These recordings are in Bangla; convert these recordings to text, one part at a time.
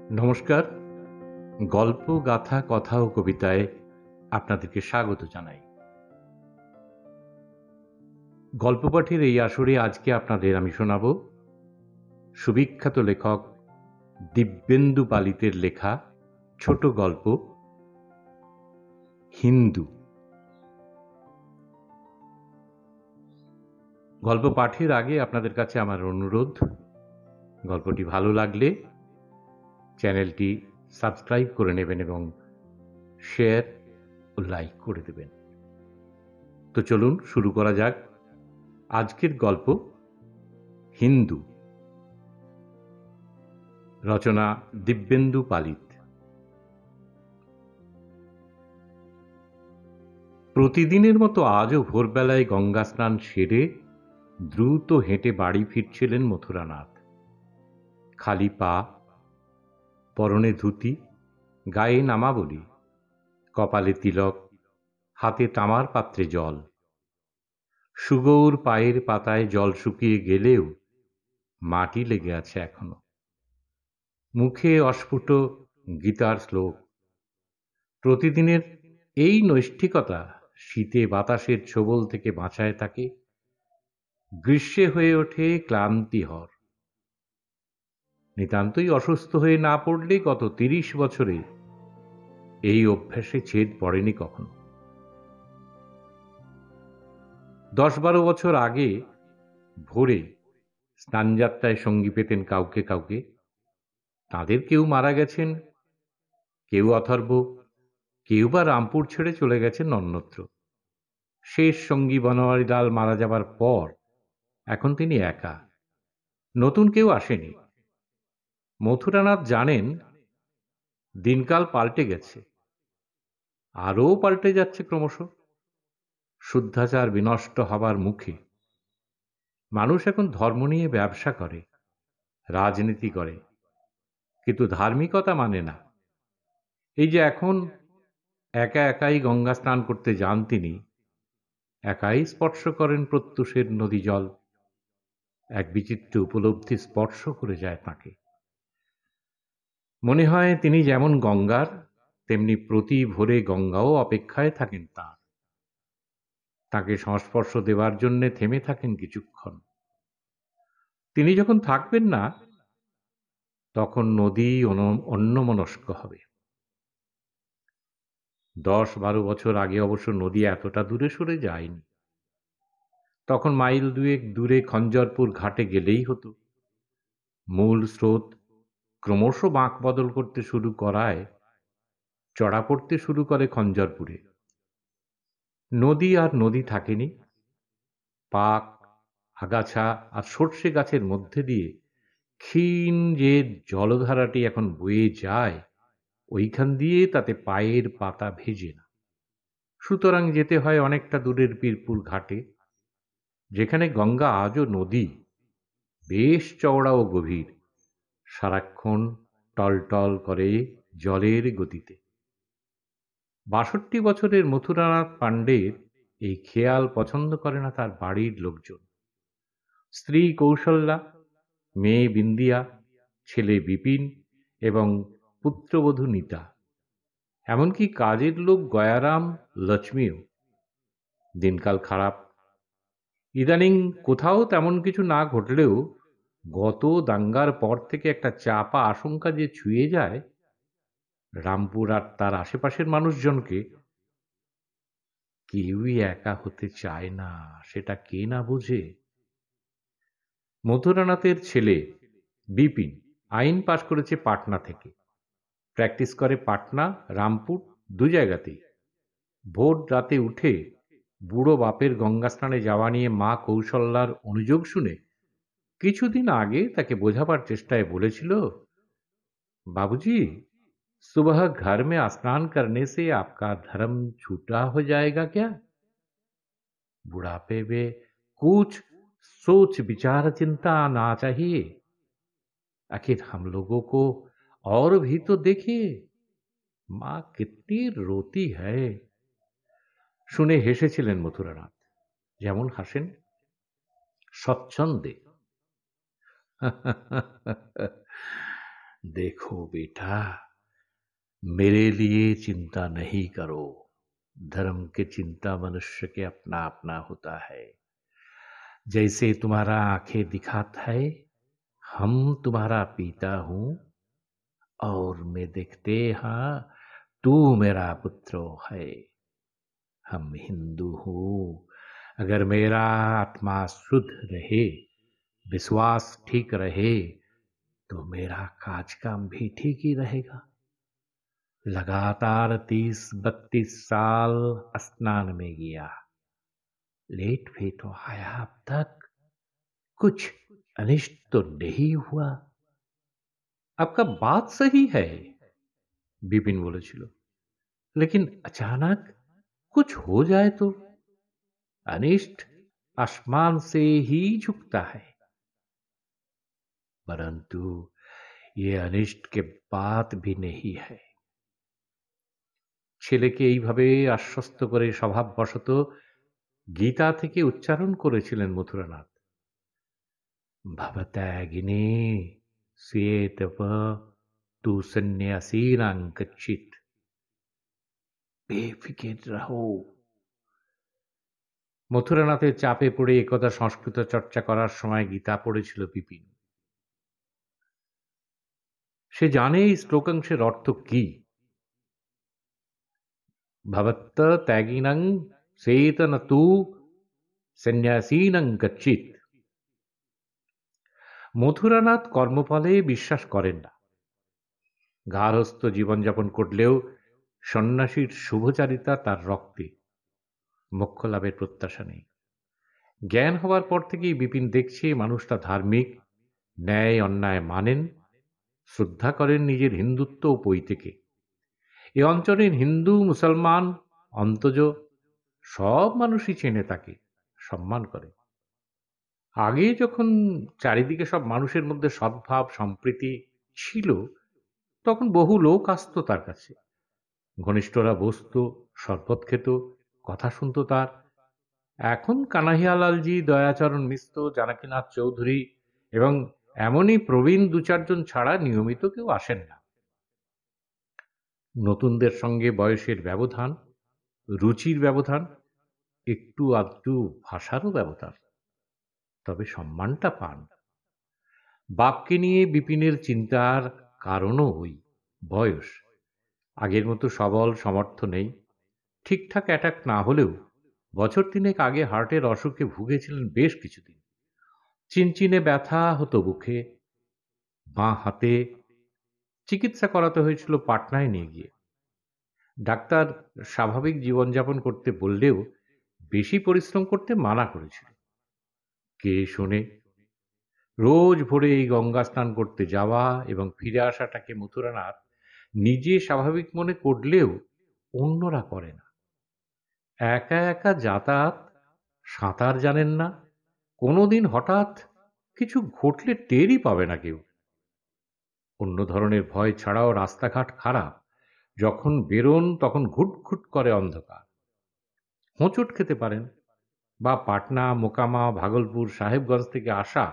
নমস্কার। গল্প, গাথা, কথা ও কবিতায় আপনাদেরকে স্বাগত জানাই। গল্প পাঠের এই আসরে আজকে আপনাদের আমি শোনাব সুবিখ্যাত লেখক দিব্যেন্দু পালিতের লেখা ছোট গল্প হিন্দু। গল্প পাঠের আগে আপনাদের কাছে আমার অনুরোধ, গল্পটি ভালো লাগলে চ্যানেলটি সাবস্ক্রাইব করে নেবেন এবং শেয়ার ও লাইক করে দেবেন। তো চলুন শুরু করা যাক আজকের গল্প হিন্দু। রচনা দিব্যেন্দু পালিত। প্রতিদিনের মতো আজও ভোরবেলায় গঙ্গা স্নান সেরে দ্রুত হেঁটে বাড়ি ফিরছিলেন মথুরানাথ। খালি পা, পরনে ধুতি, গায়ে নামাবলি, কপালে তিলক, হাতে তামার পাত্রে জল। সুগৌর পায়ের পাতায় জল শুকিয়ে গেলেও মাটি লেগে আছে এখনো। মুখে অস্ফুট গীতার শ্লোক। প্রতিদিনের এই নৈষ্ঠিকতা শীতে বাতাসের ছোবল থেকে বাঁচায় তাকে, গ্রীষ্মে হয়ে ওঠে ক্লান্তিহর। নিতান্তই অসুস্থ হয়ে না পড়লে গত ৩০ বছরে এই অভ্যাসে ছেদ পড়েনি কখনো। ১০-১২ বছর আগে ভোরে স্নানযাত্রায় সঙ্গী পেতেন কাউকে কাউকে। তাদের কেউ মারা গেছেন, কেউ অথর্ব, কেউ বা রামপুর ছেড়ে চলে গেছেন অন্যত্র। শেষ সঙ্গী বনোয়ারিলাল মারা যাবার পর এখন তিনি একা, নতুন কেউ আসেনি। মথুরানাথ জানেন দিনকাল পাল্টে গেছে, আরও পাল্টে যাচ্ছে ক্রমশ। শুদ্ধাচার বিনষ্ট হবার মুখে। মানুষ এখন ধর্ম নিয়ে ব্যবসা করে, রাজনীতি করে, কিন্তু ধার্মিকতা মানে না। এই যে এখন একা একাই গঙ্গা স্নান করতে যান তিনি, একাই স্পর্শ করেন প্রত্যুষের নদী জল। এক বিচিত্র উপলব্ধি স্পর্শ করে যায় তাঁকে। মনে হয় তিনি যেমন গঙ্গার, তেমনি প্রতি ভোরে গঙ্গাও অপেক্ষায় থাকেন তাঁকে সংস্পর্শ দেওয়ার জন্য থেমে থাকেন কিছুক্ষণ। তিনি যখন থাকবেন না, তখন নদী অন্যমনস্ক হবে। ১০-১২ বছর আগে অবশ্য নদী এতটা দূরে সরে যায়নি। তখন মাইল ২ দূরে খঞ্জরপুর ঘাটে গেলেই হতো। মূল স্রোত ক্রমশ বাঁক বদল করতে শুরু করায় চড়া পড়তে শুরু করে খঞ্জরপুরে। নদী আর নদী থাকেনি। পাক, আগাছা আর সর্ষে গাছের মধ্যে দিয়ে ক্ষীণ যে জলধারাটি এখন বয়ে যায়, ওইখান দিয়ে তাতে পায়ের পাতা ভেজে না। সুতরাং যেতে হয় অনেকটা দূরের পীরপুর ঘাটে, যেখানে গঙ্গা আজও নদী, বেশ চওড়া ও গভীর, সারাক্ষণ টলটল করে জলের গতিতে। ৬২ বছরের মথুরানাথ পাণ্ডের এই খেয়াল পছন্দ করে না তার বাড়ির লোকজন। স্ত্রী কৌশল্যা, মেয়ে বিন্দিয়া, ছেলে বিপিন এবং পুত্রবধূ নীতা, এমনকি কাজের লোক গয়ারাম, লক্ষ্মীও। দিনকাল খারাপ। ইদানিং কোথাও তেমন কিছু না ঘটলেও গত দাঙ্গার পর থেকে একটা চাপা আশঙ্কা যে ছুঁয়ে যায় রামপুর আর তার আশেপাশের মানুষজনকে। কেউই একা হতে চায় না, সেটা কে না বোঝে। মথুরানাথের ছেলে বিপিন আইন পাশ করেছে পাটনা থেকে। প্র্যাকটিস করে পাটনা, রামপুর, দু জায়গাতেই। ভোর রাতে উঠে বুড়ো বাপের গঙ্গা স্নানে যাওয়া নিয়ে মা কৌশল্যার অনুযোগ শুনে কিছুদিন আগে তাকে বোঝাবার চেষ্টায় বলেছিল, बाबूजी, सुबह घर में स्नान करने से आपका धर्म छूटा हो जाएगा क्या? बुढ़ापे में कुछ सोच विचार चिंता आना चाहिए। आखिर हम लोगों को और भी तो देखिए, माँ कितनी रोती है। শুনে হেসেছিলেন মথুরানাথ, যেমন হাসেন স্বচ্ছন্দে। देखो बेटा, मेरे लिए चिंता नहीं करो। धर्म की चिंता मनुष्य के अपना अपना होता है। जैसे तुम्हारा आंखें दिखाता है, हम तुम्हारा पिता हूं, और मैं देखते हाँ तू मेरा पुत्र है। हम हिंदू हूँ। अगर मेरा आत्मा शुद्ध रहे, विश्वास ठीक रहे, तो मेरा काज काम भी ठीक ही रहेगा। लगातार 30-32 साल स्नान में गया, लेट फेट तो आया, अब तक कुछ अनिष्ट तो नहीं हुआ। आपका बात सही है, বিপিন বলেছিল, लेकिन अचानक कुछ हो जाए तो अनिष्ट आसमान से ही झुकता है। परंतु ये अनिष्ट के बात भी नहीं है। ছেলেকে এইভাবে আশ্বস্ত করে স্বভাববশত গীতা থেকে উচ্চারণ করেছিলেন মথুরানাথ। भवत्यागिने स्वेतव तु सन्यासीनां कच्चित, বেফিকির রহো। মথুরানাথের চাপে পড়ে একদা সংস্কৃত চর্চা করার সময় গীতা পড়েছিল বিপিন। সে জানে এই শ্লোকাংশের অর্থ কি। ভবত্য ত্যাগিনাং সেতন তু সন্ন্যাসীনাং কচ্চিত। মথুরানাথ কর্মফলে বিশ্বাস করেন না। গার্হস্থ্য জীবনযাপন করলেও সন্ন্যাসীর শুভচারিতা তার রক্তে। মোক্ষ লাভের প্রত্যাশা নেই। জ্ঞান হওয়ার পর থেকেই বিপিন দেখছে মানুষটা ধার্মিক, ন্যায় অন্যায় মানেন, শ্রদ্ধা করেন নিজের হিন্দুত্ব ও পৈতেকে। এ অঞ্চলের হিন্দু মুসলমান অন্তজ সব মানুষই চেনে তাকে, সম্মান করে। আগে যখন চারিদিকে সব মানুষের মধ্যে সদ্ভাব সম্প্রীতি ছিল, তখন বহু লোক আসত তার কাছে। ঘনিষ্ঠরা বসত, শরবত খেত, কথা শুনত তার। এখন কানাইয়ালালজি, দয়াচরণ মিশ্র, জানকীনাথ চৌধুরী এবং এমনই প্রবীণ 2-4 জন ছাড়া নিয়মিত কেউ আসেন না। নতুনদের সঙ্গে বয়সের ব্যবধান, রুচির ব্যবধান, একটু আধটু ভাষারও ব্যবধান, তবে সম্মানটা পান। বাপকে নিয়ে বিপিনের চিন্তার কারণও ওই বয়স। আগের মতো সবল সমর্থ নেই। ঠিকঠাক অ্যাটাক না হলেও বছর 3 আগে হার্টের অসুখে ভুগেছিলেন বেশ কিছুদিন। চিনচিনে ব্যথা হতো বুকে, বাঁ হাতে। চিকিৎসা করাতে হয়েছিল পাটনায় নিয়ে গিয়ে। ডাক্তার স্বাভাবিক জীবনযাপন করতে বললেও বেশি পরিশ্রম করতে মানা করেছিল। কে শোনে? রোজ ভোরে এই গঙ্গা স্নান করতে যাওয়া এবং ফিরে আসাটাকে মথুরানাথ নিজে স্বাভাবিক মনে করলেও অন্যরা করে না। একা একা যাতায়াত, সাঁতার জানেন না, কোনোদিন হঠাৎ কিছু ঘটলে টেরই পাবে না কেউ। অন্য ধরনের ভয় ছাড়াও রাস্তাঘাট খারাপ, যখন বেরোন তখন ঘুটঘুট করে অন্ধকার। হোঁচট খেতে পারেন, বা পাটনা, মোকামা, ভাগলপুর, সাহেবগঞ্জ থেকে আসা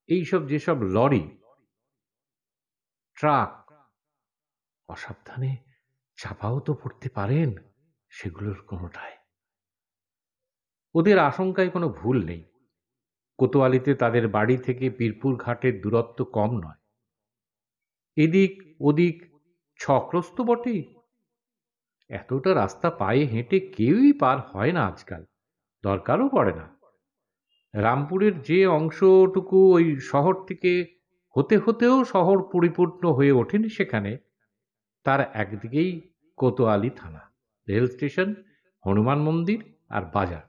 এইসব যেসব লরি, ট্রাক, অসাবধানে চাপাও তো পড়তে পারেন সেগুলোর কোনোটায়। ওদের আশঙ্কায় কোনো ভুল নেই। কোতোয়ালিতে তাদের বাড়ি থেকে পীরপুর ঘাটের দূরত্ব কম নয়। এদিক ওদিক ছক্রস্ত বটেই। এতটা রাস্তা পায়ে হেঁটে কেউই পার হয় না আজকাল, দরকারও পড়ে না। রামপুরের যে অংশটুকু ওই শহর থেকে হতে হতেও শহর পরিপূর্ণ হয়ে ওঠেনি সেখানে, তার একদিকেই কোতোয়ালি থানা, রেল স্টেশন, হনুমান মন্দির আর বাজার।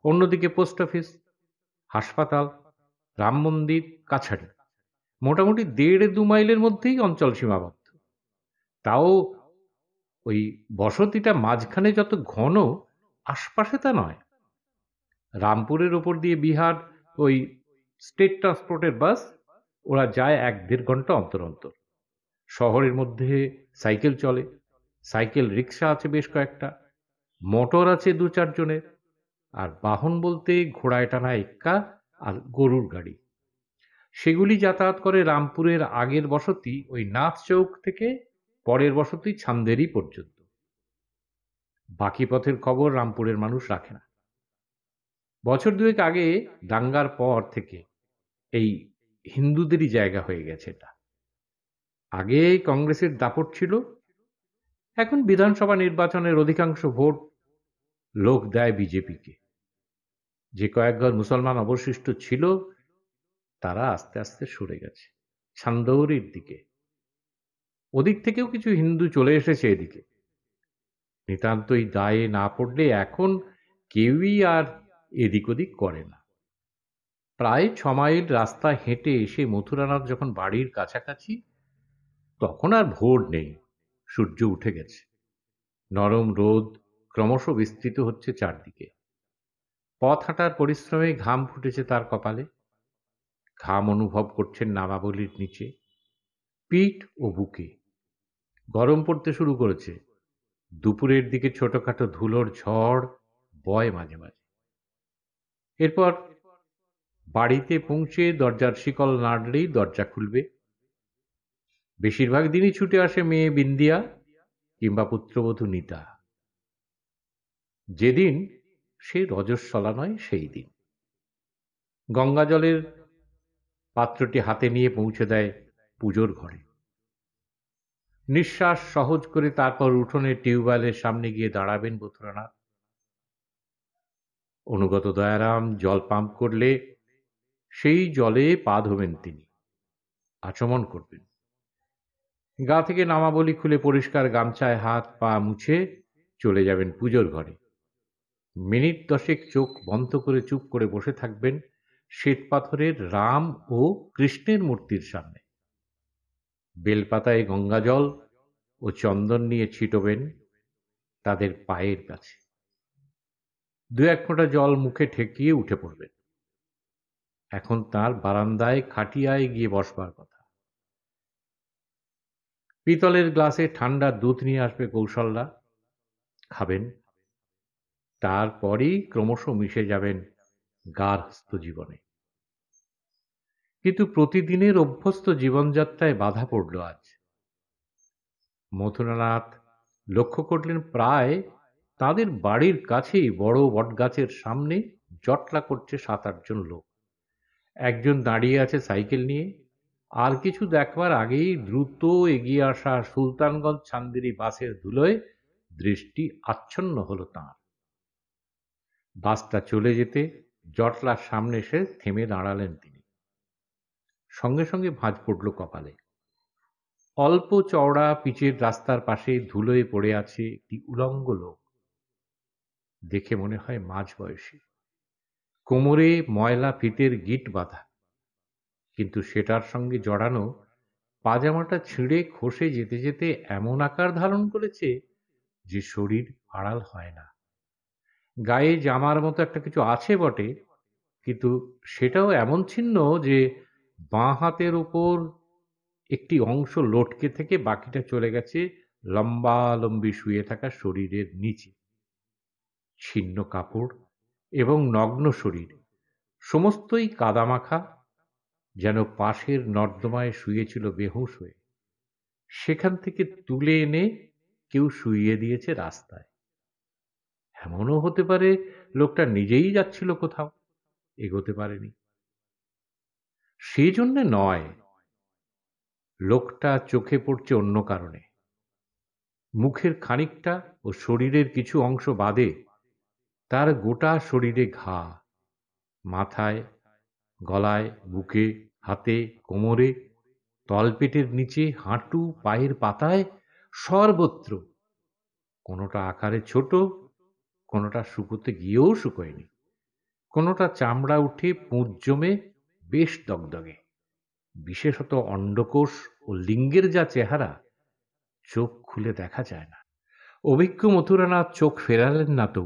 অন্যদিকে পোস্ট অফিস, হাসপাতাল, রাম মন্দির, কাছারি। মোটামুটি 1.5-2 মাইলের মধ্যেই অঞ্চল সীমাবদ্ধ। তাও ওই বসতিটা মাঝখানে যত ঘন, আশপাশে তা নয়। রামপুরের ওপর দিয়ে বিহার ওই স্টেট ট্রান্সপোর্টের বাস, ওরা যায় 1-1.5 ঘন্টা অন্তর অন্তর। শহরের মধ্যে সাইকেল চলে, সাইকেল রিক্সা আছে বেশ কয়েকটা, মোটর আছে 2-4 জনের, আর বাহন বলতে ঘোড়ায় টানা এক্কা আর গরুর গাড়ি। সেগুলি যাতায়াত করে রামপুরের আগের বসতি ওই নাথ চৌক থেকে পরের বসতি ছান্দেরি পর্যন্ত। বাকি পথের খবর রামপুরের মানুষ রাখে না। বছর দুয়েক আগে দাঙ্গার পর থেকে এই হিন্দুদেরই জায়গা হয়ে গেছে এটা। আগে কংগ্রেসের দাপট ছিল, এখন বিধানসভা নির্বাচনের অধিকাংশ ভোট লোক দেয় বিজেপিকে। যে কয়েক ঘর মুসলমান অবশিষ্ট ছিল তারা আস্তে আস্তে সরে গেছে ছান্দৌরির দিকে। ওদিক থেকেও কিছু হিন্দু চলে এসেছে এদিকে। নিতান্তই দায়ে না পড়লে এখন কেউই আর এদিক ওদিক করে না। প্রায় 6 মাইল রাস্তা হেঁটে এসে মথুরানাথ যখন বাড়ির কাছাকাছি, তখন আর ভোর নেই, সূর্য উঠে গেছে। নরম রোদ ক্রমশ বিস্তৃত হচ্ছে চারদিকে। পথ হাঁটার পরিশ্রমে ঘাম ফুটেছে তার কপালে। ঘাম অনুভব করছেন নামাবলির নিচে, পিঠ ও বুকে। গরম পড়তে শুরু করেছে। দুপুরের দিকে ছোটখাটো ধুলোর ঝড় বয় মাঝে মাঝে। এরপর বাড়িতে পৌঁছে দরজার শিকল নাড়লেই দরজা খুলবে। বেশিরভাগ দিনই ছুটে আসে মেয়ে বিন্দিয়া কিংবা পুত্রবধূ নিতা। যেদিন সে রজস্বলা নয় সেই দিন গঙ্গা জলের পাত্রটি হাতে নিয়ে পৌঁছে দেয় পুজোর ঘরে। নিঃশ্বাস সহজ করে তারপর উঠোনে টিউবওয়েলের সামনে গিয়ে দাঁড়াবেন মথুরানাথ। অনুগত দয়ারাম জল পাম্প করলে সেই জলে পা ধোবেন তিনি, আচমন করবেন। গা থেকে নামাবলি খুলে পরিষ্কার গামছায় হাত পা মুছে চলে যাবেন পুজোর ঘরে। মিনিট 10 চোখ বন্ধ করে চুপ করে বসে থাকবেন শ্বেতপাথরের রাম ও কৃষ্ণের মূর্তির সামনে। বেলপাতায় গঙ্গাজল ও চন্দন নিয়ে ছিটবেন তাদের পায়ের কাছে। 2-1 ফোঁটা জল মুখে ঠেকিয়ে উঠে পড়বেন। এখন তার বারান্দায় খাটিয়ায় গিয়ে বসবার কথা। পিতলের গ্লাসে ঠান্ডা দুধ নিয়ে আসবে কৌশল্যা, খাবেন। তারপরই ক্রমশ মিশে যাবেন গার্হস্থ্য জীবনে। কিন্তু প্রতিদিনের অভ্যস্ত জীবনযাত্রায় বাধা পড়ল আজ। মথুরানাথ লক্ষ্য করলেন প্রায় তাদের বাড়ির কাছেই বড় বটগাছের সামনে জটলা করছে 7-8 জন লোক। একজন দাঁড়িয়ে আছে সাইকেল নিয়ে। আর কিছু দেখবার আগেই দ্রুত এগিয়ে আসা সুলতানগঞ্জ ছান্দেরি বাসের ধুলোয় দৃষ্টি আচ্ছন্ন হলো তাঁর। বাসটা চলে যেতে জটলার সামনে এসে থেমে দাঁড়ালেন তিনি। সঙ্গে সঙ্গে ভাঁজ পড়ল কপালে। অল্প চওড়া পিচের রাস্তার পাশে ধুলোয় পড়ে আছে একটি উলঙ্গ লোক। দেখে মনে হয় মাঝ বয়সী। কোমরে ময়লা ফিতের গিট বাঁধা, কিন্তু সেটার সঙ্গে জড়ানো পাজামাটা ছিঁড়ে খসে যেতে যেতে এমন আকার ধারণ করেছে যে শরীর আড়াল হয় না। গায়ে জামার মতো একটা কিছু আছে বটে, কিন্তু সেটাও এমন ছিন্ন যে বাঁ হাতের উপর একটি অংশ লটকে থেকে বাকিটা চলে গেছে লম্বালম্বি শুয়ে থাকা শরীরের নিচে। ছিন্ন কাপড় এবং নগ্ন শরীর সমস্তই কাদামাখা, যেন পাশের নর্দমায় শুয়েছিল বেহুঁশ হয়ে। সেখান থেকে তুলে এনে কেউ শুইয়ে দিয়েছে রাস্তায়। এমনও হতে পারে লোকটা নিজেই যাচ্ছিল কোথাও, এগোতে পারেনি। সেই জন্যে নয়, লোকটা চোখে পড়ছে অন্য কারণে। মুখের খানিকটা ও শরীরের কিছু অংশ বাদে তার গোটা শরীরে ঘা। মাথায়, গলায়, বুকে, হাতে, কোমরে, তলপেটের নিচে, হাঁটু, পায়ের পাতায়, সর্বত্র। কোনোটা আকারে ছোট, কোনোটা শুকোতে গিয়েও শুকোয়নি, কোনোটা চামড়া উঠে পুঁজ জমে বেশ দগদগে। বিশেষত অন্ডকোষ ও লিঙ্গের যা চেহারা, চোখ খুলে দেখা যায় না। অভিজ্ঞ মথুরানাথ চোখ ফেরালেন না তো।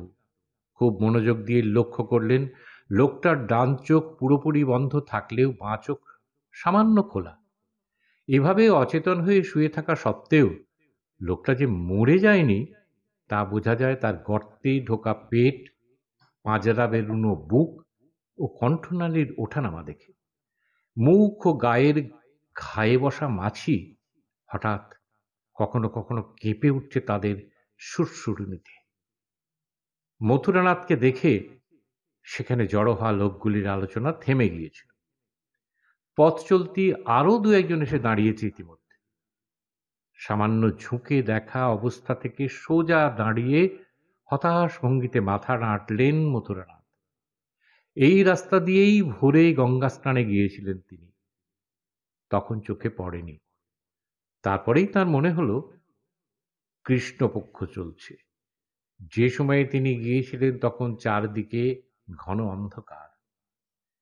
খুব মনোযোগ দিয়ে লক্ষ্য করলেন লোকটার ডান চোখ পুরোপুরি বন্ধ থাকলেও বাঁ চোখ সামান্য খোলা। এভাবে অচেতন হয়ে শুয়ে থাকা সত্ত্বেও লোকটা যে মরে যায়নি তা বোঝা যায় তার গর্তে ঢোকা পেট, পাঁজরা বেরুনো বুক ও কণ্ঠনালীর ওঠানামা দেখে। মুখ ও গায়ের ঘায়ে বসা মাছি হঠাৎ কখনো কখনো কেঁপে উঠছে তাদের সুরসুরুনিতে। মথুরানাথকে দেখে সেখানে জড়ো হওয়া লোকগুলির আলোচনা থেমে গিয়েছিল। পথ চলতি আরো দু একজন এসে দাঁড়িয়েছে ইতিমধ্যে। সামান্য ঝুঁকে দেখা অবস্থা থেকে সোজা দাঁড়িয়ে হতাশ ভঙ্গিতে মাথা নাড়লেন মথুরানাথ। এই রাস্তা দিয়েই ভোরে গঙ্গা স্নানে গিয়েছিলেন তিনি, তখন চোখে পড়েনি। তারপরেই তার মনে হলো কৃষ্ণপক্ষ চলছে। যে সময়ে তিনি গিয়েছিলেন তখন চারদিকে ঘন অন্ধকার,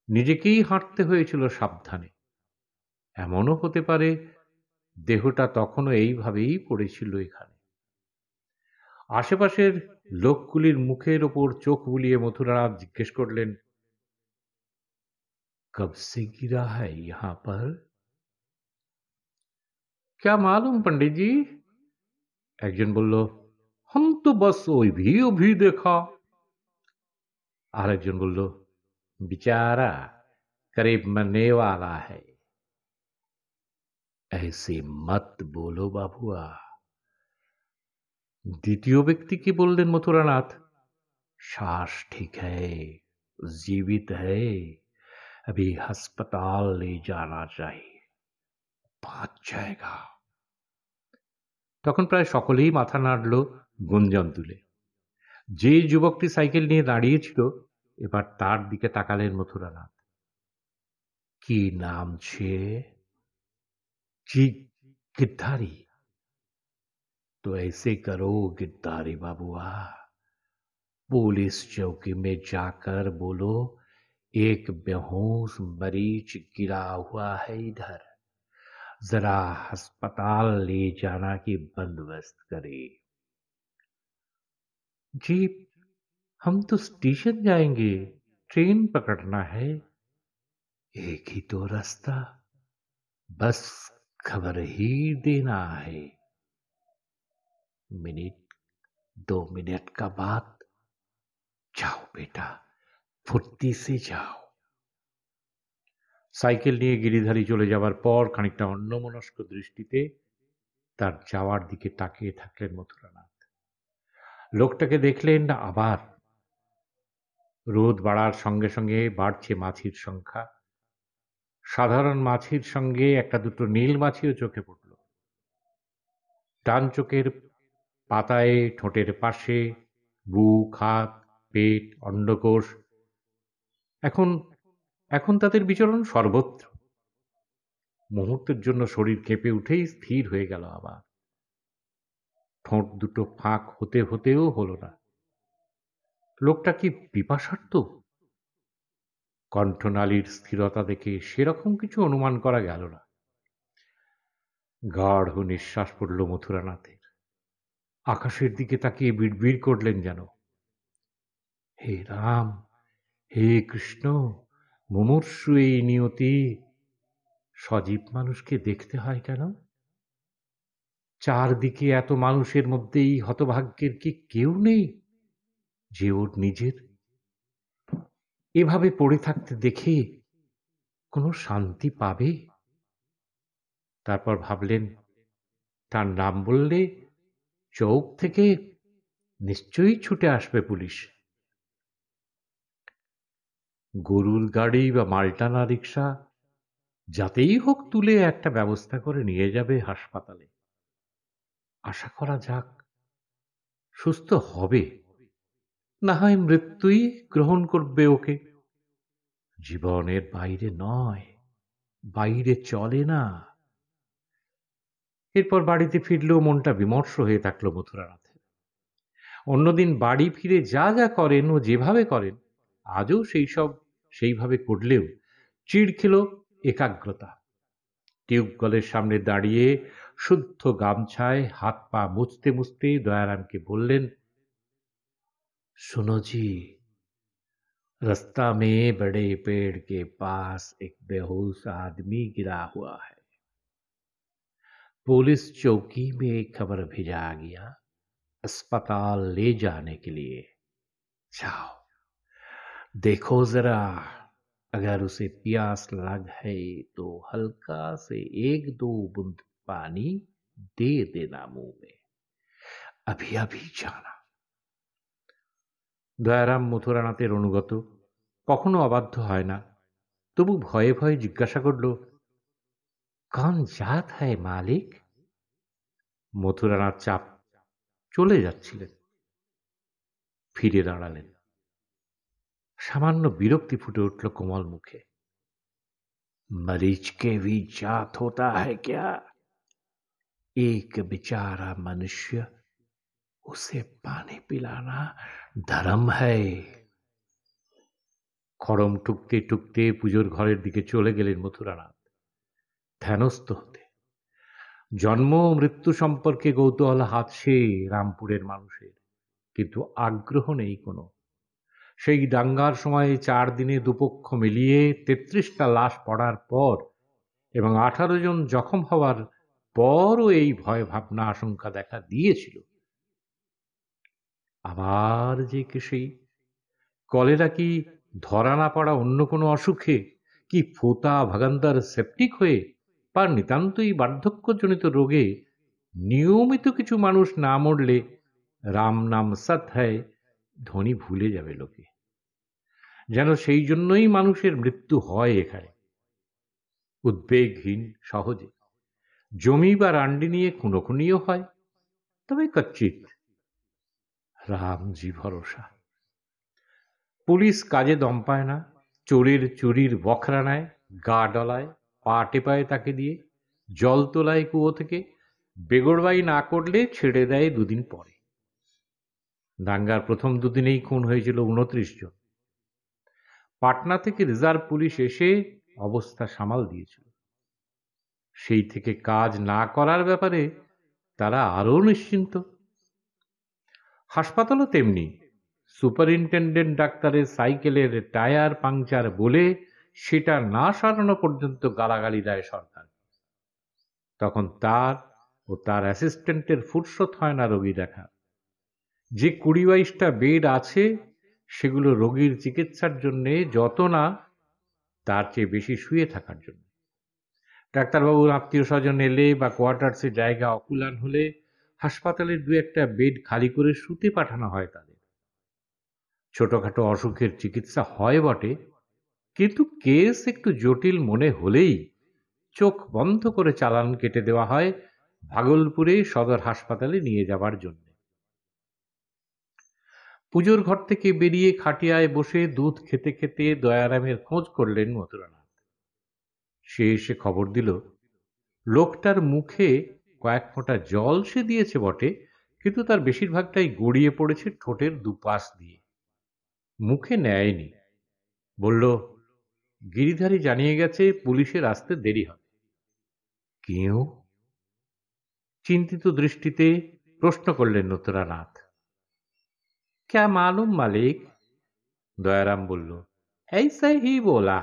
নিজেকেই হাঁটতে হয়েছিল সাবধানে। এমনও হতে পারে দেহটা তখনও এইভাবেই পড়েছিল এখানে। আশেপাশের লোকগুলির মুখের ওপর চোখ বুলিয়ে মথুরানাথ জিজ্ঞেস করলেন, কব সে গিরা হ্যায় ইহাं पर? क्या मालूम पंडित जी? একজন বলল, हम तो बस अभी देखा। আর একজন বলল, बेचारा करीब मरने वाला है। ऐसे मत बोलो बाबुआ। দ্বিতীয় ব্যক্তি কি বললেন মথুরানাথ, শ্বাস ঠিক है, जीवित है, अभी अस्पताल ले जाना चाहिए, बाँच जाएगा। তখন প্রায় সকলেই মাথা নাড়ল গুঞ্জন তুলে। যে যুবকটি সাইকেল নিয়ে দাঁড়িয়েছিল এবার তার দিকে তাকালেন মথুরানাথ। কি নাম ছে? जी गिरधारी। तो ऐसे करो गिरधारी बाबुआ, पुलिस चौकी में जाकर बोलो एक बेहोश मरीज गिरा हुआ है इधर, जरा अस्पताल ले जाना की बंदोबस्त करे। जी हम तो स्टेशन जाएंगे, ट्रेन पकड़ना है। एक ही तो रास्ता, बस खबर ही देना है। मिनट 2 मिनट का बात, जाओ बेटा, फुर्ती से जाओ। সাইকেল নিয়ে গিরিধারী চলে যাবার পর খানিকটা অন্যমনস্ক দৃষ্টিতে তার যাওয়ার দিকে তাকিয়ে থাকলেন মথুরানাথ। লোকটাকে দেখলেন আবার। রোদ বাড়ার সঙ্গে সঙ্গে বাড়ছে মাছির সংখ্যা। সাধারণ মাছির সঙ্গে একটা দুটো নীল মাছিও চোখে পড়ল। ডান চোখের পাতায়, ঠোঁটের পাশে, বুক, হাত, পেট, অন্ডকোষ, এখন এখন তাদের বিচরণ সর্বত্র। মুহূর্তের জন্য শরীর কেঁপে উঠেই স্থির হয়ে গেল আবার। ঠোঁট দুটো ফাঁক হতে হতেও হলো না। লোকটা কি পিপাসার্ত? কণ্ঠনালীর স্থিরতা দেখে সেরকম কিছু অনুমান করা গেল না। গাঢ় নিঃশ্বাস পড়ল মথুরানাথের। আকাশের দিকে তাকিয়ে বিড়বিড় করলেন যেন, হে রাম, হে কৃষ্ণ, মুমূর্ষু এই নিয়তি, সজীব মানুষকে দেখতে হয় কেন? চারদিকে এত মানুষের মধ্যেই হতভাগ্যের কি কেউ নেই যে ওর নিজের? এভাবে পড়ে থাকতে দেখে কোনো শান্তি পাবে? তারপর ভাবলেন, তার নাম বললে চৌক থেকে নিশ্চয়ই ছুটে আসবে পুলিশ। গরুর গাড়ি বা মালটানা রিক্সা যাতেই হোক তুলে একটা ব্যবস্থা করে নিয়ে যাবে হাসপাতালে। আশা করা যাক সুস্থ হবে, না হয় মৃত্যুই গ্রহণ করবে ওকে। জীবনের বাইরে নয়, বাইরে চলে না। এরপর বাড়িতে ফিরলেও মনটা বিমর্ষ হয়ে থাকলো মথুরানাথের। অন্যদিন বাড়ি ফিরে যা যা করেন ও যেভাবে করেন আজও সেইভাবে করলেও চিড় খেল একাগ্রতা। টিউবকলের সামনে দাঁড়িয়ে শুদ্ধ গামছায় হাত পা মুছতে মুছতে দয়ারামকে বললেন, सुनो जी, रास्ता में बड़े पेड़ के पास एक बेहोश आदमी गिरा हुआ है। पुलिस चौकी में खबर भेजा गया अस्पताल ले जाने के लिए। जाओ देखो जरा, अगर उसे प्यास लग है तो हल्का से एक दो बूंद पानी दे देना मुंह में, अभी अभी जाना। দয়ারাম মথুরানাথের অনুগত, কখনো অবাধ্য হয় না। তবু ভয়ে ভয়ে জিজ্ঞাসা করল, কন জাত হ্যায় মালিক? মথুরানাথ চাপ চলে যাচ্ছিলেন, ফিরে দাঁড়ালেন। সামান্য বিরক্তি ফুটে উঠল কোমল মুখে। मरीज के भी जात होता है क्या? एक बेचारा मनुष्य, उसे पानी पिलाना धर्म है। খড়ম টুকতে টুকতে পুজোর ঘরের দিকে চলে গেলেন মথুরানাথ, ধ্যানস্থ হতে। জন্ম ও মৃত্যু সম্পর্কে কৌতূহল হাতছে রামপুরের মানুষের, কিন্তু আগ্রহ নেই কোনো। সেই দাঙ্গার সময় 4 দিনে দুপক্ষ মিলিয়ে 33টা লাশ পড়ার পর এবং 18 জন জখম হওয়ার পরও এই ভয় ভাবনা আশঙ্কা দেখা দিয়েছিল। আবার যে সেই কলেরা কি ধরা না পড়া অন্য কোনো অসুখে, কি ফোতা ভাগান্তার সেপটিক হয়ে, বা নিতান্তই বার্ধক্যজনিত রোগে নিয়মিত কিছু মানুষ না মরলে রাম নাম সৎ হয় ধ্বনি ভুলে যাবে লোকে। যেন সেই জন্যই মানুষের মৃত্যু হয় এখানে, উদ্বেগহীন সহজে। জমি বা রান্ডি নিয়ে খুনোখুনিও হয়, তবে কচ্চিৎ। রামজি ভরসা। পুলিশ কাজে দম পায় না, চোরের চুরির বখরা নেয়, গা ডলায়, পা টেপায় তাকে দিয়ে, জল তোলায় কুয়ো থেকে, বেগড়বাই না করলে ছেড়ে দেয় 2 দিন পরে। দাঙ্গার প্রথম 2 দিনেই খুন হয়েছিল 29 জন। পাটনা থেকে রিজার্ভ পুলিশ এসে অবস্থা সামাল দিয়েছিল। সেই থেকে কাজ না করার ব্যাপারে তারা আরও নিশ্চিন্ত। হাসপাতালও তেমনি। সুপারিনটেন্ডেন্ট ডাক্তারের সাইকেলের টায়ার পাংচার বলে সেটা না সারানো পর্যন্ত গালাগালি দেয় সরকার। তখন তার ও তার অ্যাসিস্ট্যান্টের ফুরসত হয় না রোগী দেখা। যে 20-22টা বেড আছে সেগুলো রোগীর চিকিৎসার জন্যে, যত না তার চেয়ে বেশি শুয়ে থাকার জন্য। ডাক্তারবাবুর আত্মীয় স্বজন এলে বা কোয়ার্টার্সে জায়গা অকুলান হলে হাসপাতালের 2-1টা বেড খালি করে শুতে পাঠানো হয় তাদের। ছোটখাটো অসুখের চিকিৎসা হয় বটে, কিন্তু কেস একটু জটিল মনে হলেই চোখ বন্ধ করে চালান কেটে দেওয়া হয় ভাগলপুরে সদর হাসপাতালে নিয়ে যাবার জন্য। পুজোর ঘর থেকে বেরিয়ে খাটিয়ায় বসে দুধ খেতে খেতে দয়ারামের খোঁজ করলেন মথুরানাথ। সে এসে খবর দিল, লোকটার মুখে কয়েক ফোঁটা জল সে দিয়েছে বটে, কিন্তু তার বেশিরভাগটাই গড়িয়ে পড়েছে ঠোঁটের দুপাশ দিয়ে, মুখে নেয়নি। বলল, গিরিধারী জানিয়ে গেছে পুলিশের আসতে দেরি হবে। কেউ? চিন্তিত দৃষ্টিতে প্রশ্ন করলেন মথুরানাথ। क्या मालूम मालिक? दयाराम बोल, ऐसे ही बोला।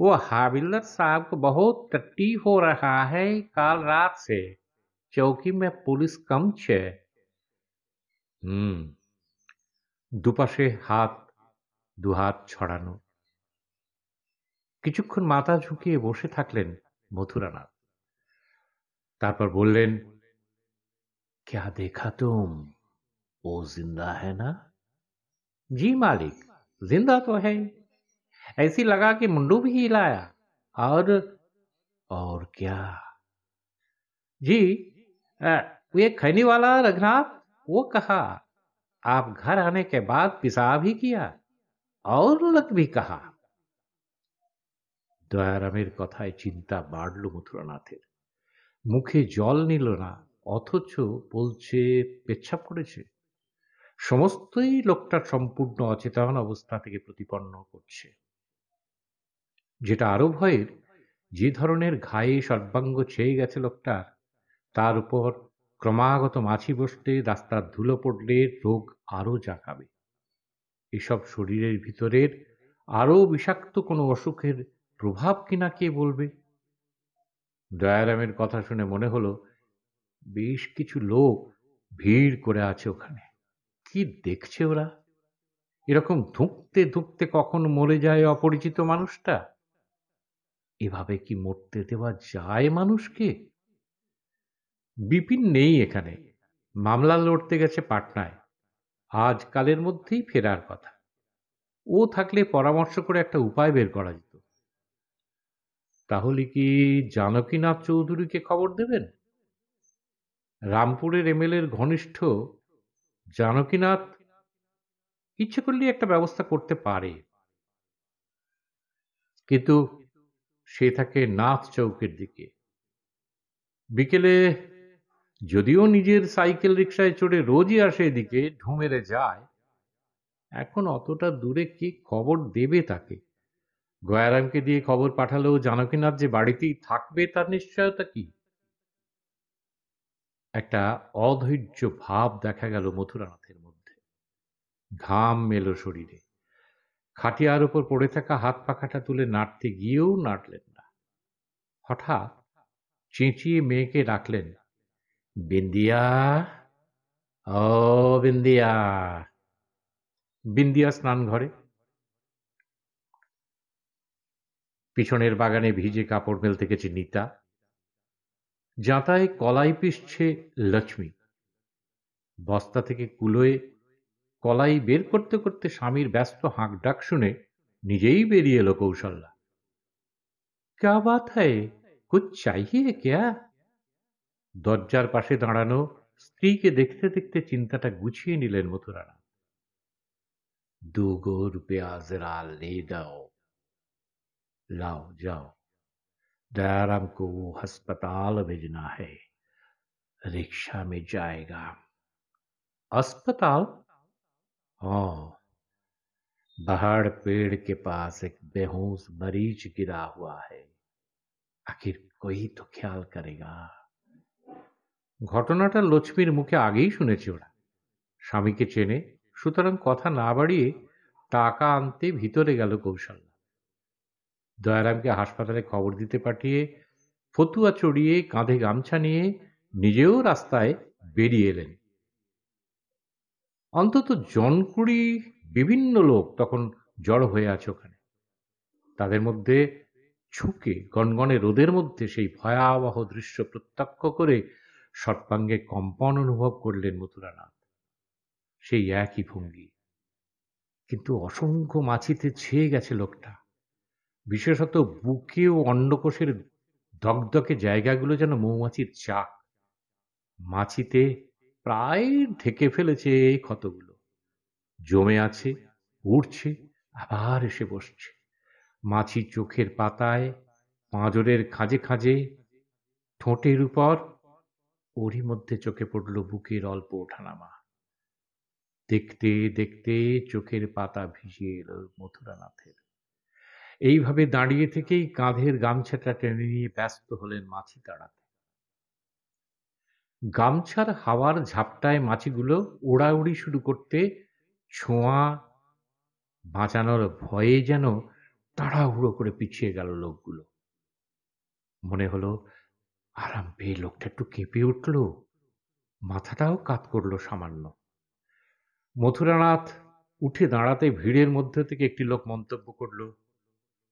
वो हाविलदार साहब को बहुत टट्टी हो रहा है काल रात से, चौकी में पुलिस कम छे। দুপাশে হাত, দুহাত ছড়ানো। কিছুক্ষণ মাথা ঝুঁকিয়ে বসে থাকলেন মথুরানাথ। তারপর বললেন, क्या देखा तुम? वो जिंदा है ना? जी मालिक, जिंदा तो है। ऐसी लगा कि मुंडू भी हिलाया। और क्या? जी, वो एक खैनी वाला रघुनाथ, वो कहा आप घर आने के बाद पेशाब भी किया और लग भी कहा। দয়ারামের কথায় চিন্তা বাড়ল মথুরানাথের। মুখে জল নিল না, অথচ বলছে পেচ্ছাপ করেছে। সমস্তই লোকটার সম্পূর্ণ অচেতন অবস্থা থেকে প্রতিপন্ন করছে। যেটা আরো ভয়ের, যে ধরনের ঘায়ে সর্বাঙ্গ ছেয়ে গেছে লোকটার, তার উপর ক্রমাগত মাছি বসলে, রাস্তার ধুলো পড়লে রোগ আরো জাঁকাবে। এসব শরীরের ভিতরের আরো বিষাক্ত কোনো অসুখের প্রভাব কিনা কে বলবে। দয়ারামের কথা শুনে মনে হলো বেশ কিছু লোক ভিড় করে আছে ওখানে। কি দেখছে ওরা? এরকম ধুঁকতে ধুঁকতে কখন মরে যায় অপরিচিত মানুষটা? এভাবে কি মরতে দেওয়া যায় মানুষকে? বিপিন নেই এখানে, মামলা লড়তে গেছে পাটনায়, আজ কালের মধ্যেই ফেরার কথা। ও থাকলে পরামর্শ করে একটা উপায় বের করা যেত। তাহলে কি জানকীনাথ চৌধুরীকে খবর দেবেন? রামপুরের এমএলএর ঘনিষ্ঠ জানকীনাথ ইচ্ছে করলেই একটা ব্যবস্থা করতে পারে, কিন্তু সে থাকে নাথ চৌকের দিকে। বিকেলে যদিও নিজের সাইকেল রিক্সায় চড়ে রোজই আসে এদিকে, ঢু মেরে যায়, এখন অতটা দূরে কে খবর দেবে তাকে? গয়ারামকে দিয়ে খবর পাঠালেও জানকীনাথ যে বাড়িতেই থাকবে তার নিশ্চয়তা কি? একটা অধৈর্য ভাব দেখা গেল মথুরানাথের মধ্যে। ঘাম মেলো শরীরে। খাটিয়ার উপর পড়ে থাকা হাত পাখাটা তুলে নাড়তে গিয়েও নাড়লেন না। হঠাৎ চেঁচিয়ে মেয়েকে ডাকলেন, বিন্দিয়া, ও বিন্দিয়া। বিন্দিয়া স্নান ঘরে। পিছনের বাগানে ভিজে কাপড় মেলতে গেছে নিতা। জাঁতায় কলাই পিষছে লক্ষ্মী। বস্তা থেকে কুলোয় কলাই বের করতে করতে স্বামীর ব্যস্ত হাঁক ডাক শুনে নিজেই বেরিয়ে এলো কৌশল্যা। ক্যা বাত হ্যায়, কুছ চাইয়ে ক্যা? দরজার পাশে দাঁড়ানো স্ত্রীকে দেখতে দেখতে চিন্তাটা গুছিয়ে নিলেন মথুরানাথ। 2 रुपया जरा ले जाओ, लाओ जाओ, दयाराम को अस्पताल भेजना है, रिक्शा में जाएगा। अस्पताल? हाँ, बाहर पेड़ के पास एक बेहोश मरीज गिरा हुआ है, आखिर कोई तो ख्याल करेगा। ঘটনাটা লক্ষ্মীর মুখে আগেই শুনেছে ওরা, স্বামীকে চেনে, সুতরাং কথা না বাড়িয়ে টাকা আনতে ভিতরে গেল কৌশল্যা। দয়ারামকে হাসপাতালে খবর দিতে পাঠিয়ে ফতুয়া চড়িয়ে কাঁধে গামছা নিয়ে নিজেও রাস্তায় বেরিয়ে এলেন। অন্তত জনকুড়ি বিভিন্ন লোক তখন জড়ো হয়ে আছে ওখানে। তাদের মধ্যে ঝুঁকে গনগনে রোদের মধ্যে সেই ভয়াবহ দৃশ্য প্রত্যক্ষ করে সর্বাঙ্গে কম্পন অনুভব করলেন মথুরানাথ। সেই একই ভঙ্গি, কিন্তু অসংখ্য মাছিতে ছেয়ে গেছে লোকটা। বিশেষত বুকে ও অন্ডকোষের দগদগে জায়গাগুলো যেন মৌমাছির চাক। মাছিতে প্রায় ঢেকে ফেলেছে এই ক্ষতগুলো। জমে আছে, উড়ছে, আবার এসে বসছে। মাছি চোখের পাতায়, পাঁজরের খাঁজে খাঁজে, ঠোঁটের উপর। ওরই মধ্যে চোখে পড়ল বুকের অল্প ওঠানামা। দেখতে দেখতে চোখের পাতা ভিজিয়ে এলো মথুরানাথের। এইভাবে দাঁড়িয়ে থেকেই কাঁধের গামছাটা টেনে নিয়ে ব্যস্ত হলেন মাছি তাড়াতে। গামছার হাওয়ার ঝাপটায় মাছিগুলো ওড়াউড়ি শুরু করতে ছোঁয়া বাঁচানোর ভয়ে যেন তাড়াহুড়ো করে পিছিয়ে গেল লোকগুলো। মনে হলো আরাম পেয়ে লোকটা একটু কেঁপে উঠল, মাথাটাও কাত করলো সামান্য। মথুরানাথ উঠে দাঁড়াতে ভিড়ের মধ্যে থেকে একটি লোক মন্তব্য করল,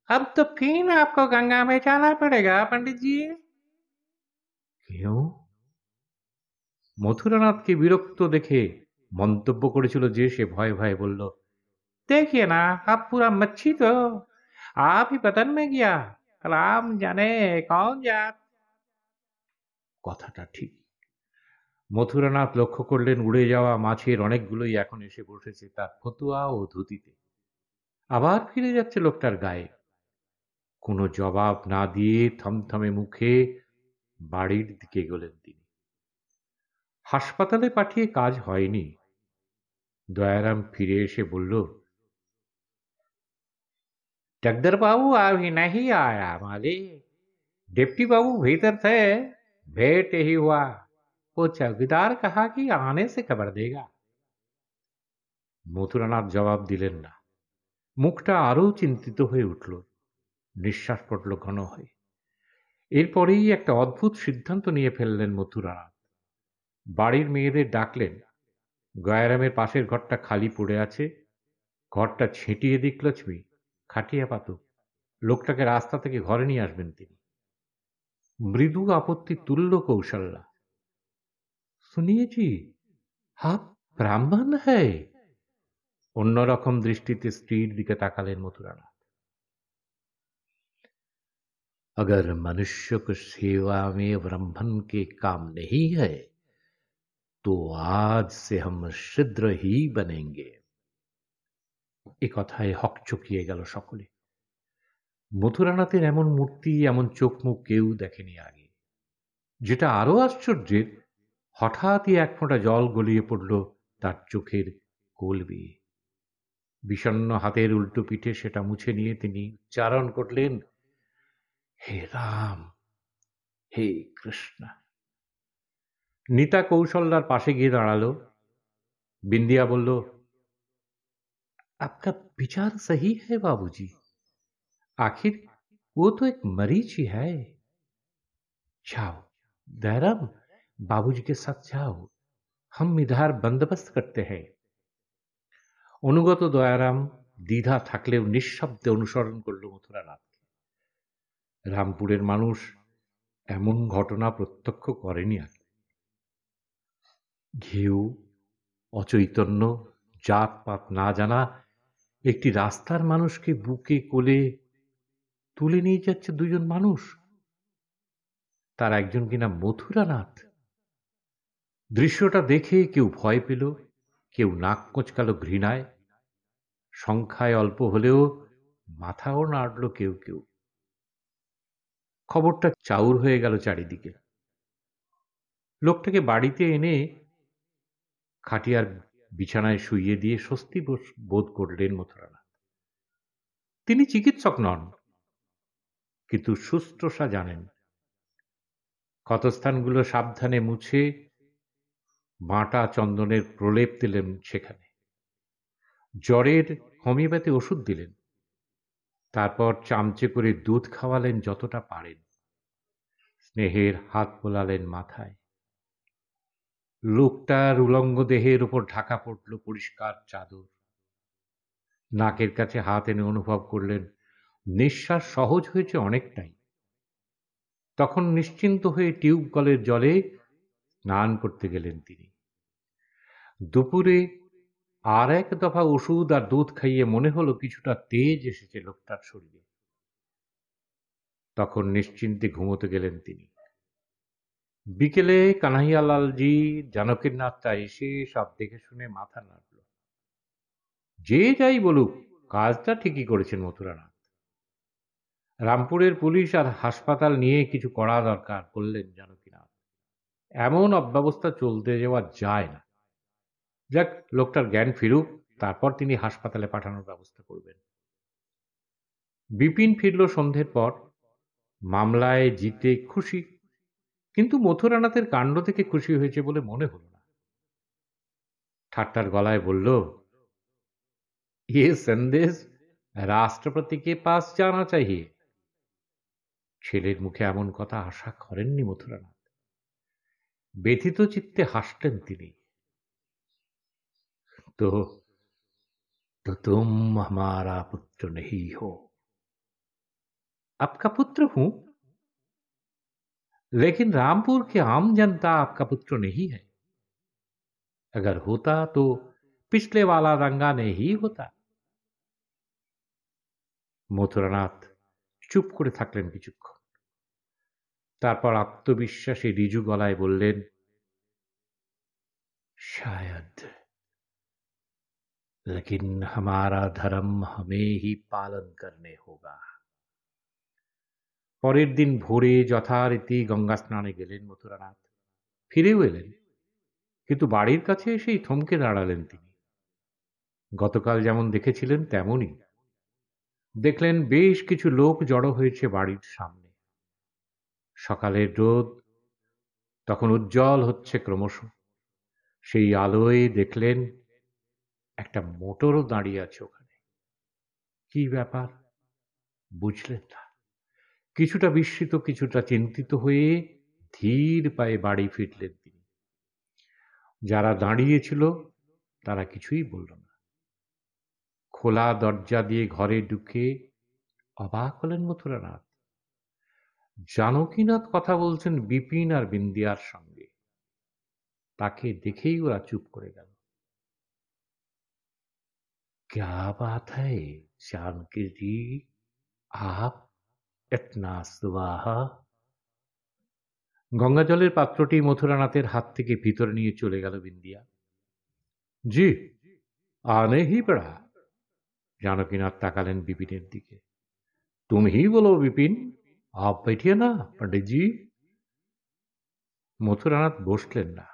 अब तो फिर आपको गंगा में जाना पड़ेगा पंडित जी। क्यों? মথুরানাথকে বিরক্ত দেখে মন্তব্য করেছিল যে সে ভয়ে ভয়ে বলল, देखिए ना, अब पूरा मच्छी तो आप ही बदन में गया, राम जाने कौन जात। কথাটা ঠিক। মথুরানাথ লক্ষ্য করলেন উড়ে যাওয়া মাছের অনেকগুলোই এখন এসে বসেছে তার ফতুয়া ও ধুতিতে। আবার ফিরে যাচ্ছে লোকটার গায়ে। কোনো জবাব না দিয়ে থমথমে মুখে বাড়ির দিকে এগোলেন তিনি। হাসপাতালে পাঠিয়ে কাজ হয়নি। দয়ারাম ফিরে এসে বলল, डॉक्टर बाबू अभी नहीं आया मालिक, डिप्टी बाबू भीतर थे, भेंट ही हुआ, वो चौकीदार कहा कि आने से खबर देगा। মথুরানাথ জবাব দিলেন না। মুখটা আরো চিন্তিত হয়ে উঠল, নিঃশ্বাস পড়ল ঘন হয়ে। এরপরেই একটা অদ্ভুত সিদ্ধান্ত নিয়ে ফেললেন মথুরানাথ। বাড়ির মেয়েদের ডাকলেন, গয়ারামের পাশের ঘরটা খালি পড়ে আছে, ঘরটা ছেঁটিয়ে দিক লক্ষ্মী, খাটিয়া পাতুক, লোকটাকে রাস্তা থেকে ঘরে নিয়ে আসবেন তিনি। মৃদু আপত্তি তুলল কৌশল্যা। শুনিয়ে জি, आप ब्राह्मण है? অন্যরকম দৃষ্টিতে স্ত্রীর দিকে তাকালেন মথুরানাথ। अगर मनुष्य को सेवा में ब्राह्मण के काम नहीं है तो आज से हम शूद्र ही बनेंगे। এ কথায় হকচকিয়ে গেল সকলে। মথুরানাথের এমন মূর্তি, এমন চোখ মুখ কেউ দেখেনি আগে। যেটা আরো আশ্চর্যের, হঠাৎই এক ফোঁটা জল গলিয়ে পড়ল তার চোখের কোল বেয়ে। বিষণ্ণ হাতের উল্টো পিঠে সেটা মুছে নিয়ে তিনি উচ্চারণ করলেন, হে রাম, হে কৃষ্ণ। नीता कौशल्यार पाशे गिये दाड़ालो। बिंदिया बोल्लो, आपका विचार सही है बाबूजी, आखिर वो तो एक मरीज ही है। जाओ दयाराम, बाबूजी के साथ जाओ, हम इधर बंदोबस्त करते हैं। অনুগত দয়ারাম দ্বিধা থাকলেও নিঃশব্দে অনুসরণ করল মথুরানাথকে। রামপুরের মানুষ এমন ঘটনা প্রত্যক্ষ করেনি আগে। ঘেউ, অচৈতন্য, জাতপাত না জানা একটি রাস্তার মানুষকে বুকে কোলে তুলে নিয়ে যাচ্ছে দুজন মানুষ, তার একজন কিনা মথুরানাথ। দৃশ্যটা দেখে কেউ ভয় পেল, কেউ নাক কোঁচকালো ঘৃণায়, সংখ্যায় অল্প হলেও মাথাও নাড়ল কেউ কেউ। খবরটা চাউর হয়ে গেল চারিদিকে। লোকটাকে বাড়িতে এনে খাটিয়ার বিছানায় শুইয়ে দিয়ে স্বস্তি বোধ করলেন মথুরানাথ। তিনি চিকিৎসক নন, কিন্তু শুশ্রূষা জানেন। ক্ষতস্থানগুলো সাবধানে মুছে বাঁটা চন্দনের প্রলেপ দিলেন সেখানে। জ্বরের হোমিওপ্যাথি ওষুধ দিলেন। তারপর চামচে করে দুধ খাওয়ালেন যতটা পারেন। স্নেহের হাত বোলালেন মাথায়। লোকটার উলঙ্গ দেহের উপর ঢাকা পড়ল পরিষ্কার চাদর। নাকের কাছে হাত এনে অনুভব করলেন নিঃশ্বাস সহজ হয়েছে অনেকটাই। তখন নিশ্চিন্ত হয়ে টিউব কলের জলে স্নান করতে গেলেন তিনি। দুপুরে আর এক দফা ওষুধ আর দুধ খাইয়ে মনে হলো কিছুটা তেজ এসেছে লোকটার শরীরে। তখন নিশ্চিন্তে ঘুমোতে গেলেন তিনি। বিকেলে কানাইয়ালালজি জানকীর নাথটা এসে সব দেখে শুনে মাথা নাড়ল। যে যাই বলুক, কাজটা ঠিকই করেছেন মথুরানাথ। রামপুরের পুলিশ আর হাসপাতাল নিয়ে কিছু করা দরকার বললেন জানকীনাথ। এমন অব্যবস্থা চলতে যাওয়া যায় না। যাক, লোকটার জ্ঞান ফিরুক, তারপর তিনি হাসপাতালে পাঠানোর ব্যবস্থা করবেন। বিপিন ফিরল সন্ধ্যের পর। মামলায় জিতে খুশি, কিন্তু মথুরানাথের কাণ্ড থেকে খুশি হয়েছে বলে মনে হল না। ঠাট্টার গলায় বলল, ये संदेश राष्ट्रपति के पास जाना चाहिए। ছেলের মুখে এমন কথা আশা করেননি মথুরানাথ। ব্যথিত চিত্তে হাসলেন তিনি। तो तुम हमारा पुत्र नहीं हो। आपका पुत्र हूं, लेकिन रामपुर की आम जनता आपका पुत्र नहीं है। अगर होता तो पिछले वाला दंगा नहीं होता। মথুরানাথ চুপ করে থাকলেন কিছুক্ষণ। তারপর আত্মবিশ্বাসী রিজু গলায় বললেন, शायद, लेकिन हमारा धर्म हमें ही पालन करने होगा। পরের দিন ভোরে যথারীতি গঙ্গা স্নানে গেলেন মথুরানাথ। ফিরেও এলেন, কিন্তু বাড়ির কাছে এসেই থমকে দাঁড়ালেন তিনি। গতকাল যেমন দেখেছিলেন তেমনই দেখলেন বেশ কিছু লোক জড়ো হয়েছে বাড়ির সামনে। সকালের রোদ তখন উজ্জ্বল হচ্ছে ক্রমশ। সেই আলোয় দেখলেন একটা মোটরও দাঁড়িয়ে আছে ওখানে। কি ব্যাপার বুঝলেন না। কিছুটা বিস্মিত, কিছুটা চিন্তিত হয়ে ধীর পায়ে বাড়ি ফিরলেন তিনি। যারা দাঁড়িয়েছিল তারা কিছুই বলল না। খোলা দরজা দিয়ে ঘরে ঢুকে অবাক হলেন মথুরানাথ। জানকীনাথ কথা বলছেন বিপিন আর বিন্দিয়ার সঙ্গে। তাকে দেখেই ওরা চুপ করে গেল। क्या बात है जानकी जी, आप इतना सुबह? गंगा जलेर पात्रटी मथुरानाथेर हाथ থেকে ভিতরে নিয়ে চলে গেল বিন্দিয়া। জি, आने ही पड़ा। जानकीनाथ ताकालेन बिपिनेर दिके। तुम ही बोलो बिपिन, आप बैठिए ना पंडित जी। मथुरानाथ बसलेन ना,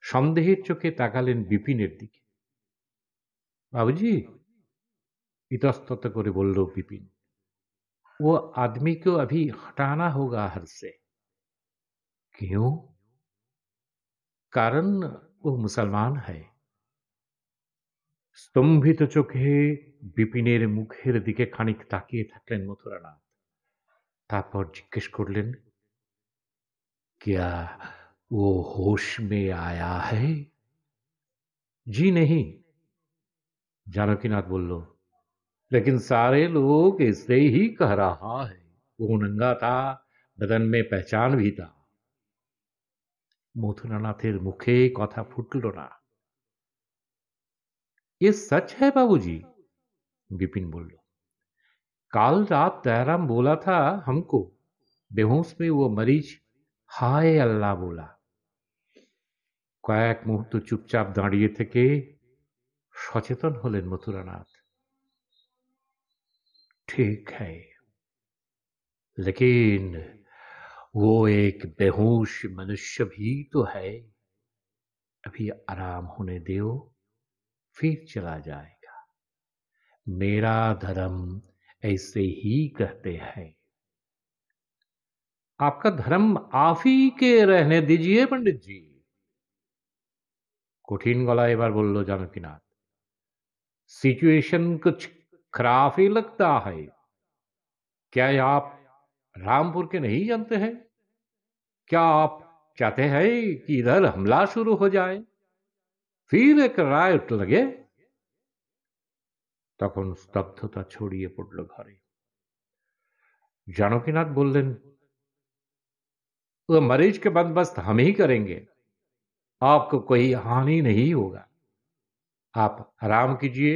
सन्देहेर चोखे ताकालेन बिपिनेर दिके। बाबूजी, इतस्तत करे बोल्ल बिपिन, वो आदमी को अभी हटाना होगा घर से। क्यों? कारण वो मुसलमान है। স্তম্ভিত চোখে বিপিনের মুখের দিকে খানিক তাকিয়ে থাকলেন মথুরানাথ। তারপর জিজ্ঞেস করলেন, क्या वो होश में आया है? जी नहीं। जानकीनाथ बोल्लो, लेकिन सारे लोग ऐसे ही कह रहा है। वो नंगा था, बदन में पहचान भी था। मथुरानाथेर मुखे कथा फुटल ना। ये सच है बाबूजी? बिपिन बोल्लो, काल रात दयाराम बोला था हमको, बेहोश में वो मरीज हाय अल्लाह बोला। कয়েক মুহূর্ত চুপচাপ দাঁড়িয়ে থেকে সচেতন হলেন মথুরানাথ। ठीक है, लेकिन वो एक बेहोश मनुष्य भी तो है। अभी आराम होने दो, फिर चला जाएगा। मेरा धर्म ऐसे ही कहते हैं। आपका धर्म आप ही के रहने दीजिए पंडित जी। कठिन गलाय एबार बोल्लो जानकीनाथ, सिचुएशन कुछ खराब ही लगता है। क्या आप रामपुर के नहीं जानते हैं? क्या आप चाहते हैं कि इधर हमला शुरू हो जाए, फिर एक रायट लगे? তখন স্তব্ধতা ছড়িয়ে পড়ল ঘরে। जानकीनाथ बोलें, वो मरीज के बंदोबस्त हम ही करेंगे, आपको कोई हानि नहीं होगा। आप आराम कीजिए,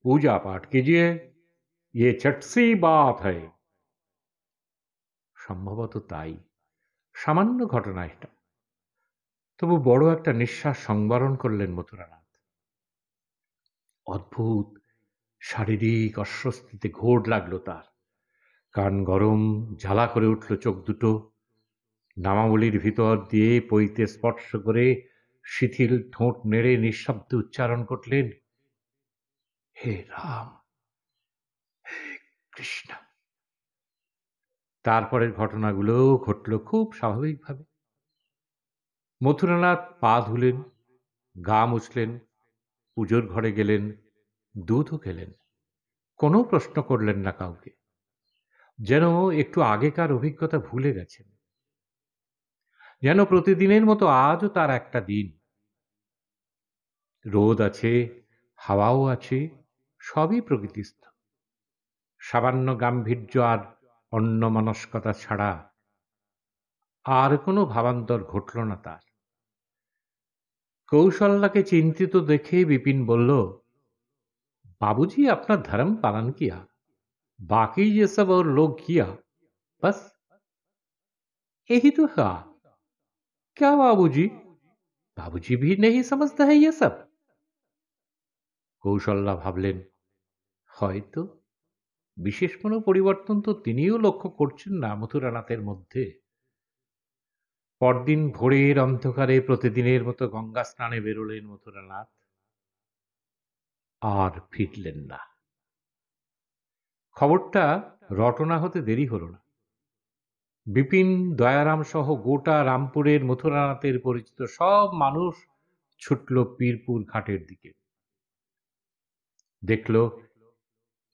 पूजा पाठ कीजिए, ये छठ सी बात है। সম্ভবত তাই, সামান্য ঘটনা এটা। তবু বড় একটা নিঃশ্বাস সংবরণ করলেন মথুরানাথ। অদ্ভুত শারীরিক অস্বস্তিতে ঘোর লাগলো তার। কান গরম, ঝালা করে উঠল চোখ দুটো। নামাবলির ভিতর দিয়ে পইতে স্পর্শ করে শিথিল ঠোঁট নেড়ে নিঃশব্দে উচ্চারণ করলেন, হে রাম, হে কৃষ্ণ। তারপরের ঘটনাগুলো ঘটল খুব স্বাভাবিকভাবে। মথুরানাথ পা ধুলেন, গা মুছলেন, পুজোর ঘরে গেলেন, দুধও খেলেন। কোনো প্রশ্ন করলেন না কাউকে, যেন একটু আগেকার অভিজ্ঞতা ভুলে গেছেন। যেন প্রতিদিনের মতো আজও তার একটা দিন। রোদ আছে, হাওয়াও আছে, সবই প্রকৃতিস্থ। সামান্য গাম্ভীর্য আর অন্যমনস্কতা ছাড়া আর কোনো ভাবান্তর ঘটল না তার। কৌশল্যাকে চিন্তিত দেখে বিপিন বলল, बाबूजी अपना धर्म पालन किया, बाकी ये सब और लोग किया, बस यही तो है। क्या बाबूजी? बाबूजी भी नहीं समझता है ये सब। কৌশল্যা ভাবলেন, হয়তো বিশেষ কোনো পরিবর্তন তো তিনিও লক্ষ্য করছেন না মথুরানাথের মধ্যে। পরদিন ভোরের অন্ধকারে প্রতিদিনের মতো গঙ্গা স্নানে বেরোলেন মথুরানাথ, আর ফিরলেন না। খবরটা রটনা হতে দেরি হল না। বিপিন, দয়ারাম সহ গোটা রামপুরের মথুরানাথের পরিচিত সব মানুষ ছুটল পীরপুর ঘাটের দিকে। দেখল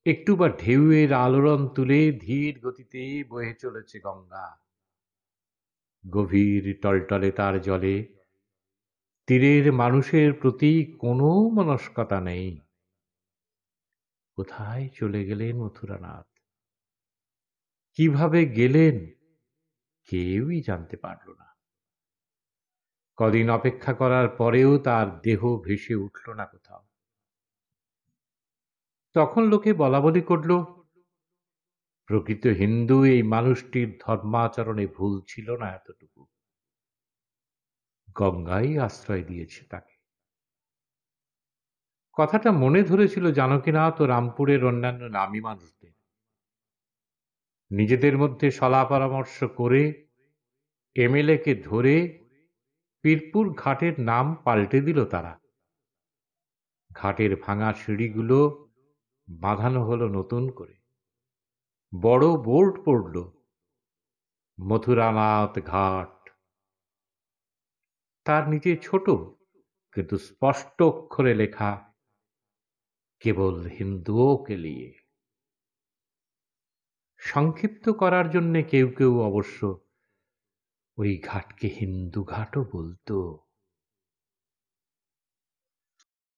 একটু বা ঢেউয়ের আলোড়ন তুলে ধীর গতিতে বয়ে চলেছে গঙ্গা। গভীর টলটলে তার জলে তীরের মানুষের প্রতি কোনো মনস্কতা নেই। কোথায় চলে গেলেন মথুরানাথ? কিভাবে গেলেন কেউই জানতে পারল না। কদিন অপেক্ষা করার পরেও তার দেহ ভেসে উঠল না কোথাও। তখন লোকে বলাবলি করল, প্রকৃত হিন্দু এই মানুষটির ধর্মাচরণে ভুল ছিল না এতটুকু, গঙ্গাই আশ্রয় দিয়েছে তাকে। কথাটা মনে ধরেছিল জানকীনাথ ও রামপুরের অন্যান্য নামী মানুষদের। নিজেদের মধ্যে সলা পরামর্শ করে এমএলএ-কে ধরে পীরপুর ঘাটের নাম পাল্টে দিল তারা। ঘাটের ভাঙা সিঁড়িগুলো বাঁধানো হলো নতুন করে। বড় বোর্ড পড়ল, মথুরানাথ ঘাট। তার নিচে ছোট কিন্তু স্পষ্ট অক্ষরে লেখা, কেবল হিন্দুও কে লিয়ে। সংক্ষিপ্ত করার জন্যে কেউ কেউ অবশ্য ওই ঘাটকে হিন্দু ঘাটও বলতো।